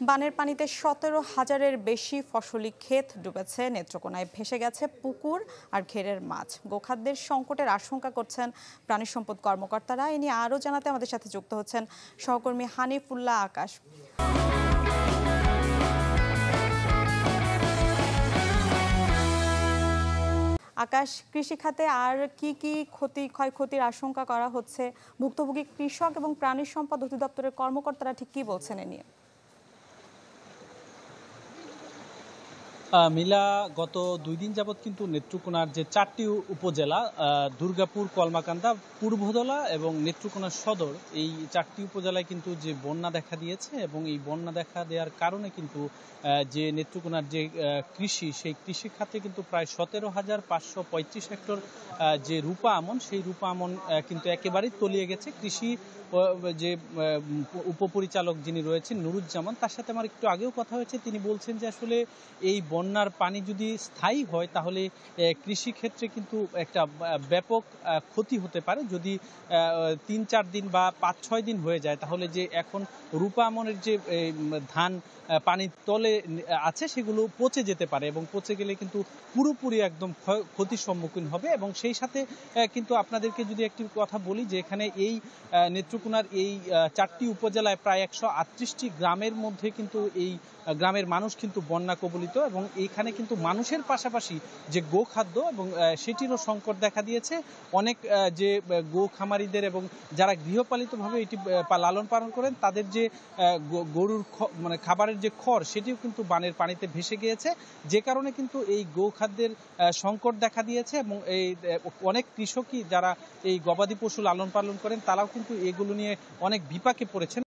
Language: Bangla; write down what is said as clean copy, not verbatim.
বানের পানিতে ১৭,০০০-এর বেশি ফসলি ক্ষেত ডুবেছে, নেত্রকোনায় ভেসে গেছে পুকুর আর ঘেরের মাছ। গোখাদ্যের সংকটের আশঙ্কা করছেন প্রাণী সম্পদ কর্মকর্তারা। এ নিয়ে আরও জানাতে আমাদের সাথে যুক্ত হচ্ছেন সহকর্মী হানিফুল্লাহ আকাশ। আকাশ, কৃষি খাতে আর কি ক্ষয়ক্ষতির আশঙ্কা করা হচ্ছে? ভুক্তভোগী কৃষক এবং প্রাণী সম্পদ অধিদপ্তরের কর্মকর্তারা ঠিক কি বলছেন এ নিয়ে? মিলা গত 2 দিন যাবৎ কিন্তু নেত্রকোনার যে 4টি উপজেলা দুর্গাপুর, কলমাকান্দা, পূর্বধলা এবং নেত্রকোনা সদর, এই 4টি উপজেলায় কিন্তু যে বন্যা দেখা দিয়েছে এবং এই বন্যা দেখা দেওয়ার কারণে কিন্তু যে নেত্রকোনার যে কৃষি, সেই কৃষি খাতে কিন্তু প্রায় 17,535 হেক্টর যে রূপা আমন, সেই রূপা আমন কিন্তু একেবারেই তলিয়ে গেছে। কৃষি যে উপপরিচালক যিনি রয়েছেন নুরুজ্জামান, তার সাথে আমার একটু আগেও কথা হয়েছে। তিনি বলছেন যে আসলে এই বন্যার পানি যদি স্থায়ী হয় তাহলে কৃষি ক্ষেত্রে কিন্তু একটা ব্যাপক ক্ষতি হতে পারে। যদি 3-4 দিন বা 5-6 দিন হয়ে যায় তাহলে যে এখন রূপা আমনের যে ধান পানির তলে আছে সেগুলো পচে যেতে পারে এবং পচে গেলে কিন্তু পুরোপুরি একদম ক্ষতির সম্মুখীন হবে। এবং সেই সাথে কিন্তু আপনাদেরকে যদি একটি কথা বলি যে এখানে এই নেত্রকোনার এই 4টি উপজেলায় প্রায় 138টি গ্রামের মধ্যে কিন্তু এই গ্রামের মানুষ কিন্তু বন্যা কবলিত এবং এইখানে কিন্তু মানুষের পাশাপাশি যে গোখাদ্য এবং সেটিরও সংকট দেখা দিয়েছে। অনেক যে গো খামারিদের এবং যারা গৃহপালিতভাবে এটি লালন পালন করেন তাদের যে গরুর মানে খাবারের যে খড়, সেটিও কিন্তু বানের পানিতে ভেসে গিয়েছে, যে কারণে কিন্তু এই গোখাদ্যের সংকট দেখা দিয়েছে। এবং এই অনেক কৃষকই যারা এই গবাদি পশু লালন পালন করেন তারাও কিন্তু এগুলো নিয়ে অনেক বিপাকে পড়েছেন।